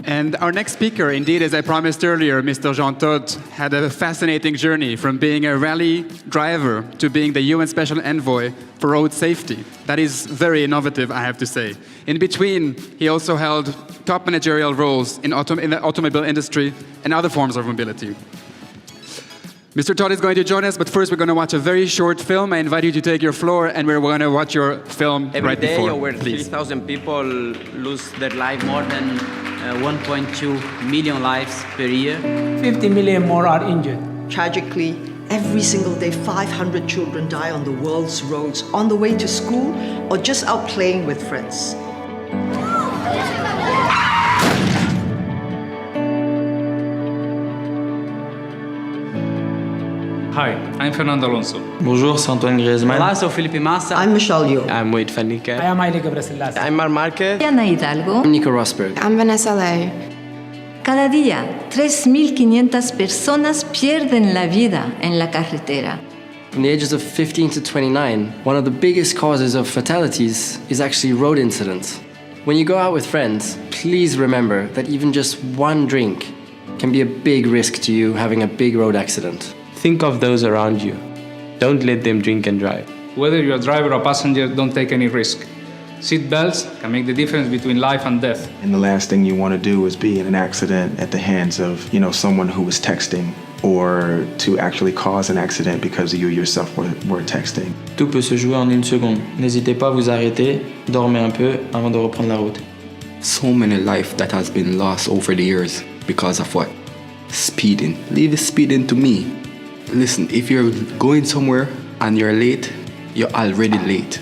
And our next speaker, indeed, as I promised earlier, Mr. Todt, had a fascinating journey from being a rally driver to being the UN Special Envoy for road safety. That is very innovative, I have to say. In between, he also held top managerial roles in the automobile industry and other forms of mobility. Mr. Todt is going to join us, but first we're going to watch a very short film. I invite you to take your floor, and we're going to watch your film right before. Every day, over 3,000 people lose their life, more than 1.2 million lives per year. 50 million more are injured. Tragically, every single day, 500 children die on the world's roads on the way to school or just out playing with friends. Hi, I'm Fernando Alonso. Bonjour, c'est Antoine Griezmann. Olá, sou Felipe Massa. I'm Michelle Yeoh. I'm Wade van Niekerk. I am Haile Gebrselassie. I'm Mar Marquez. Ana Hidalgo. I'm Nico Rosberg. I'm Vanessa Lay. Cada día, 3.500 personas pierden la vida en la carretera. From the ages of 15 to 29, one of the biggest causes of fatalities is actually road incidents. When you go out with friends, please remember that even just one drink can be a big risk to you having a big road accident. Think of those around you. Don't let them drink and drive. Whether you're a driver or passenger, don't take any risk. Seat belts can make the difference between life and death. And the last thing you want to do is be in an accident at the hands of, someone who was texting, or to actually cause an accident because you yourself were texting. Tout peut se jouer en une seconde. N'hésitez pas à vous arrêter, dormez un peu avant de reprendre la route. So many lives that has been lost over the years because of what? Speeding. Leave the speeding to me. Listen, if you're going somewhere and you're late, you're already late.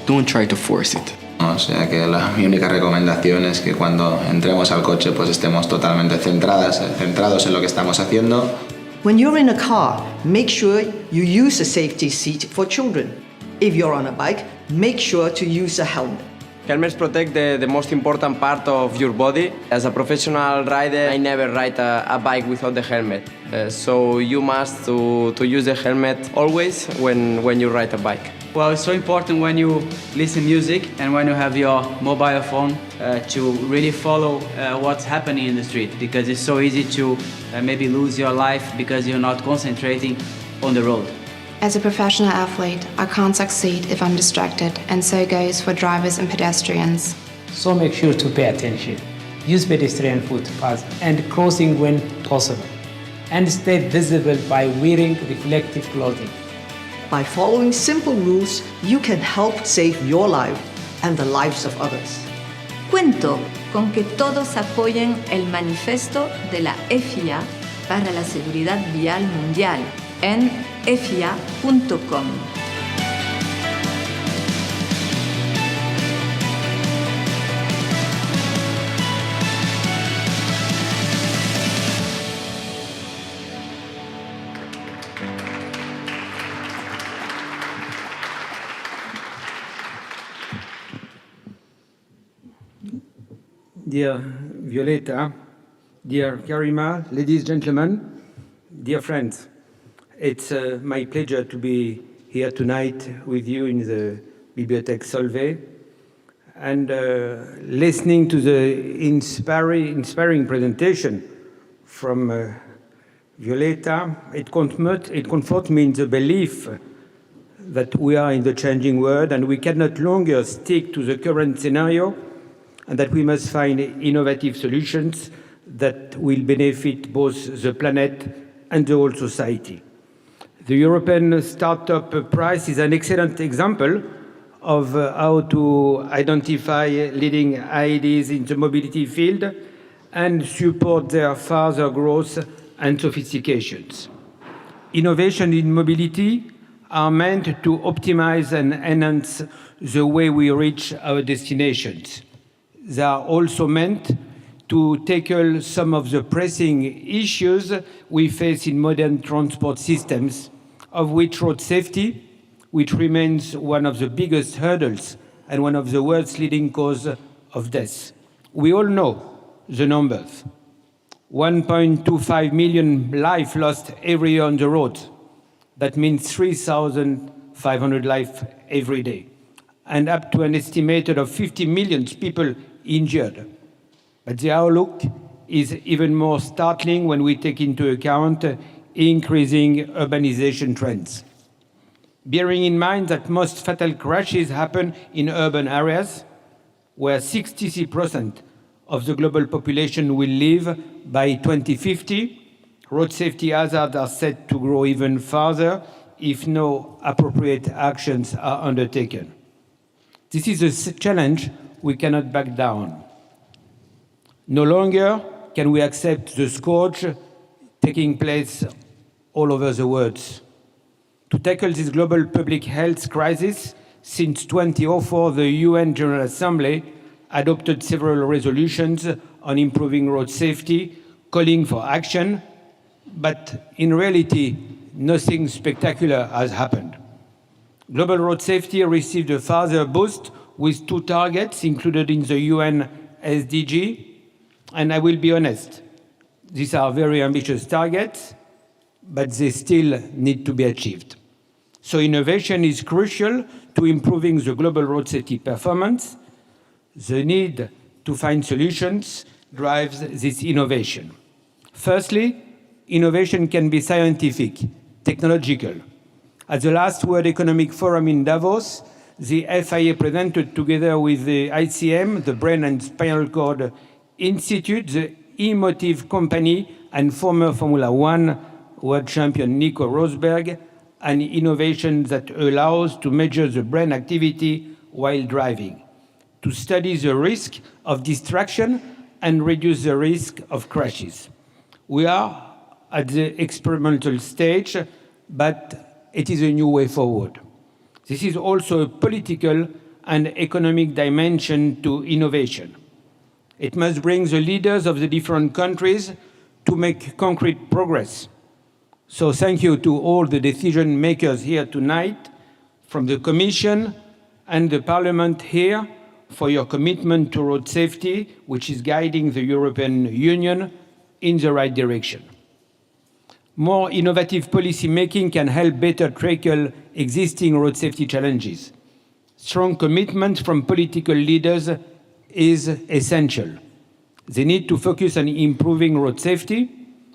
Don't try to force it. O sea que mi única recomendación es que cuando entremos al coche pues estemos totalmente centrados en lo que estamos haciendo. When you're in a car, make sure you use a safety seat for children. If you're on a bike, make sure to use a helmet. Helmets protect the most important part of your body. As a professional rider, I never ride a bike without the helmet. So you must to use the helmet always when you ride a bike. Well, it's so important when you listen music and when you have your mobile phone to really follow what's happening in the street, because it's so easy to maybe lose your life because you're not concentrating on the road. As a professional athlete, I can't succeed if I'm distracted, and so goes for drivers and pedestrians. So make sure to pay attention. Use pedestrian footpaths and crossing when possible. And stay visible by wearing reflective clothing. By following simple rules, you can help save your life and the lives of others. Cuento con que todos apoyen el manifiesto de la FIA para la seguridad vial mundial en fia.com. Dear Violeta, dear Karima, ladies and gentlemen, dear friends, it's my pleasure to be here tonight with you in the Bibliothèque Solvay and listening to the inspiring presentation from Violeta. It comforts me in the belief that we are in the changing world and we cannot longer stick to the current scenario, and that we must find innovative solutions that will benefit both the planet and the whole society. The European Startup Prize is an excellent example of how to identify leading ideas in the mobility field and support their further growth and sophistications. Innovation in mobility are meant to optimize and enhance the way we reach our destinations. They are also meant to tackle some of the pressing issues we face in modern transport systems, of which road safety, which remains one of the biggest hurdles and one of the world's leading causes of death. We all know the numbers. 1.25 million lives lost every year on the road. That means 3,500 lives every day, and up to an estimated of 50 million people injured. But the outlook is even more startling when we take into account increasing urbanization trends. Bearing in mind that most fatal crashes happen in urban areas, where 63% of the global population will live by 2050, road safety hazards are set to grow even further if no appropriate actions are undertaken. This is a challenge we cannot back down. No longer can we accept the scourge taking place all over the world. To tackle this global public health crisis, since 2004, the UN General Assembly adopted several resolutions on improving road safety, calling for action, but in reality, nothing spectacular has happened. Global road safety received a further boost with 2 targets included in the UN SDG, and I will be honest, these are very ambitious targets, but they still need to be achieved. So innovation is crucial to improving the global road safety performance. The need to find solutions drives this innovation. Firstly, innovation can be scientific, technological. At the last World Economic Forum in Davos, the FIA presented together with the ICM, the Brain and Spinal Cord Institute, the Emotive Company, and former Formula One world champion Nico Rosberg, an innovation that allows to measure the brain activity while driving, to study the risk of distraction and reduce the risk of crashes. We are at the experimental stage, but it is a new way forward. This is also a political and economic dimension to innovation. It must bring the leaders of the different countries to make concrete progress. So thank you to all the decision makers here tonight, from the Commission and the Parliament here, for your commitment to road safety, which is guiding the European Union in the right direction. More innovative policy making can help better tackle existing road safety challenges. Strong commitment from political leaders is essential. They need to focus on improving road safety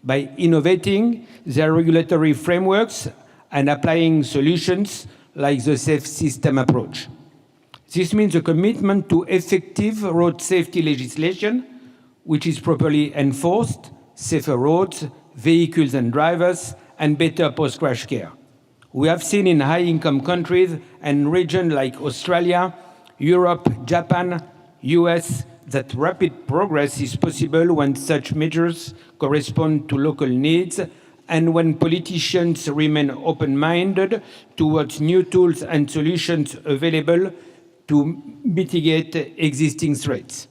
by innovating their regulatory frameworks and applying solutions like the safe system approach. This means a commitment to effective road safety legislation, which is properly enforced, safer roads, vehicles and drivers, and better post-crash care. We have seen in high-income countries and regions like Australia, Europe, Japan, US, that rapid progress is possible when such measures correspond to local needs and when politicians remain open-minded towards new tools and solutions available to mitigate existing threats.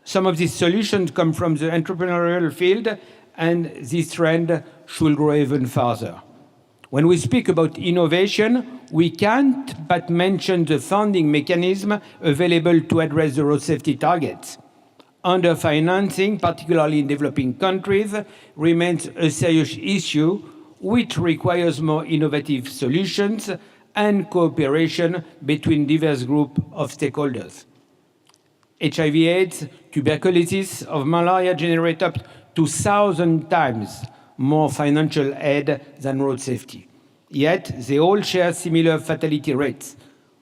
Some of these solutions come from the entrepreneurial field, and this trend should grow even further. When we speak about innovation, we can't but mention the funding mechanism available to address the road safety targets. Underfinancing, particularly in developing countries, remains a serious issue, which requires more innovative solutions and cooperation between diverse groups of stakeholders. HIV/AIDS, tuberculosis, or malaria generate up to 1,000 times more financial aid than road safety. Yet, they all share similar fatality rates.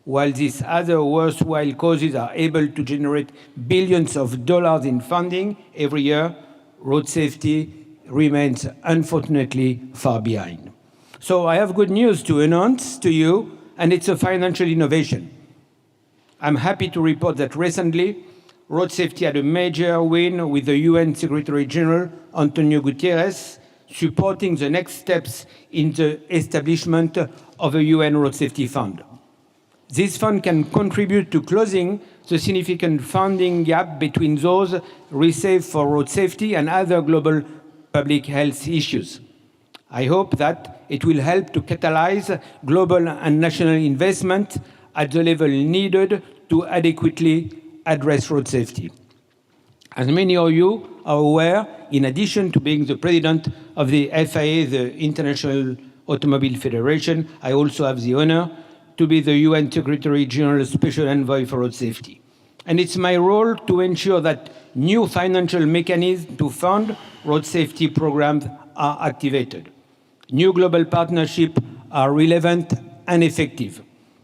While these other worthwhile causes are able to generate billions of dollars in funding every year, road safety remains unfortunately far behind. So I have good news to announce to you, and it's a financial innovation. I'm happy to report that recently, road safety had a major win with the UN Secretary General, Antonio Guterres, supporting the next steps in the establishment of a UN Road Safety Fund. This fund can contribute to closing the significant funding gap between those reserved for road safety and other global public health issues. I hope that it will help to catalyze global and national investment at the level needed to adequately address road safety. As many of you are aware, in addition to being the president of the FIA, the International Automobile Federation, I also have the honor to be the UN Secretary General Special Envoy for Road Safety. And it's my role to ensure that new financial mechanisms to fund road safety programs are activated. New global partnerships are relevant and effective.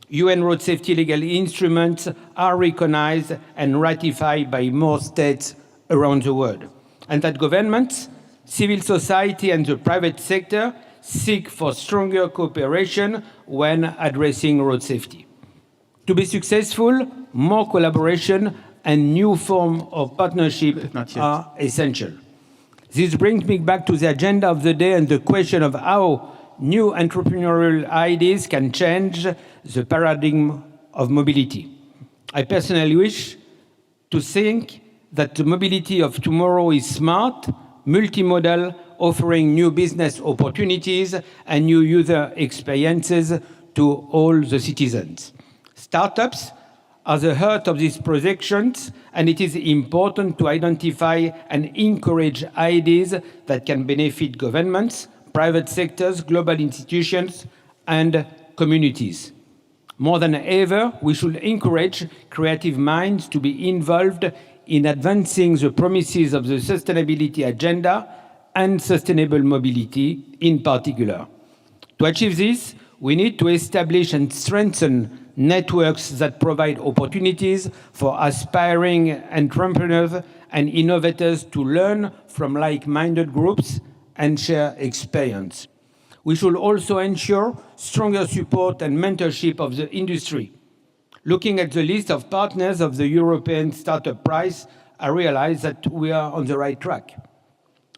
UN road safety legal instruments are recognized and ratified by more states around the world. And that governments, civil society and the private sector seek for stronger cooperation when addressing road safety. To be successful, more collaboration and new forms of partnership are essential. This brings me back to the agenda of the day and the question of how new entrepreneurial ideas can change the paradigm of mobility. I personally wish to think that the mobility of tomorrow is smart, multimodal, offering new business opportunities and new user experiences to all the citizens. Startups are the heart of these projections, and it is important to identify and encourage ideas that can benefit governments, private sectors, global institutions, and communities. More than ever, we should encourage creative minds to be involved in advancing the promises of the sustainability agenda and sustainable mobility in particular. To achieve this, we need to establish and strengthen networks that provide opportunities for aspiring entrepreneurs and innovators to learn from like-minded groups and share experience. We should also ensure stronger support and mentorship of the industry. Looking at the list of partners of the European Startup Prize, I realize that we are on the right track.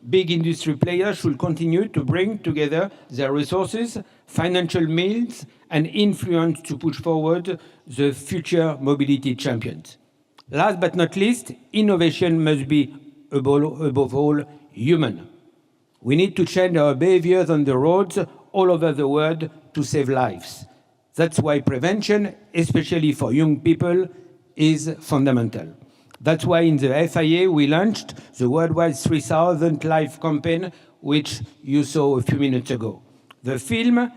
Big industry players should continue to bring together their resources, financial means, and influence to push forward the future mobility champions. Last but not least, innovation must be, above all, human. We need to change our behaviors on the roads all over the world to save lives. That's why prevention, especially for young people, is fundamental. That's why in the FIA we launched the worldwide 3000 Life campaign, which you saw a few minutes ago. The film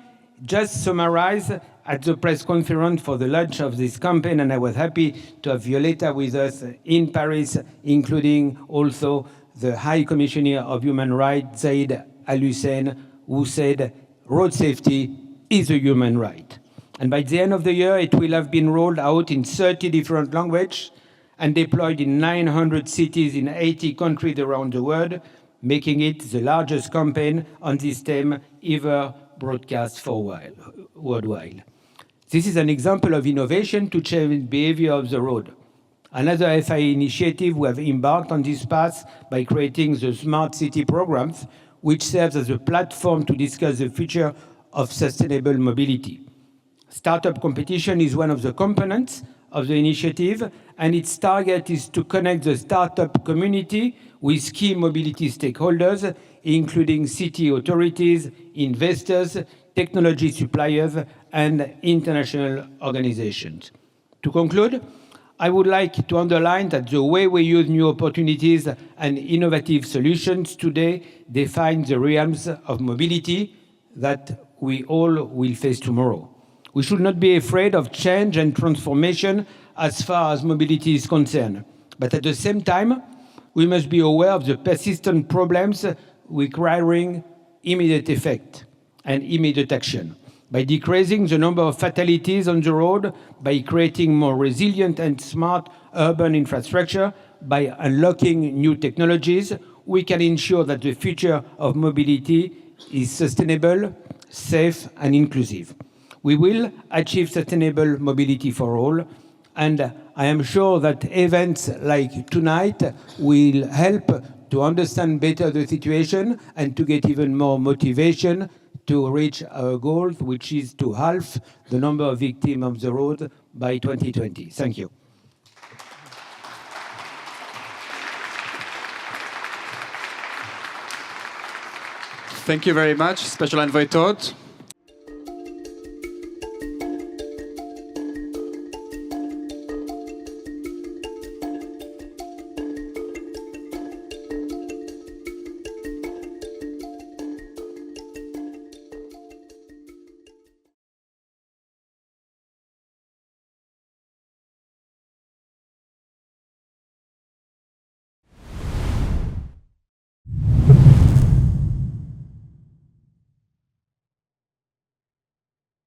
just summarized at the press conference for the launch of this campaign, and I was happy to have Violeta with us in Paris, including also the High Commissioner of Human Rights, Zaid Al-Hussein, who said road safety is a human right. And by the end of the year, it will have been rolled out in 30 different languages and deployed in 900 cities in 80 countries around the world, making it the largest campaign on this theme ever broadcast for worldwide. This is an example of innovation to change behavior of the road. Another FIA initiative we have embarked on this path by creating the Smart City programs, which serves as a platform to discuss the future of sustainable mobility. Startup competition is one of the components of the initiative, and its target is to connect the startup community with key mobility stakeholders, including city authorities, investors, technology suppliers, and international organizations. To conclude, I would like to underline that the way we use new opportunities and innovative solutions today defines the realms of mobility that we all will face tomorrow. We should not be afraid of change and transformation as far as mobility is concerned. But at the same time, we must be aware of the persistent problems requiring immediate effect and immediate action. By decreasing the number of fatalities on the road, by creating more resilient and smart urban infrastructure, by unlocking new technologies, we can ensure that the future of mobility is sustainable, safe, and inclusive. We will achieve sustainable mobility for all, and I am sure that events like tonight will help to understand better the situation and to get even more motivation to reach our goal, which is to halve the number of victims of the road by 2020. Thank you. Thank you very much, Special Envoy Todt.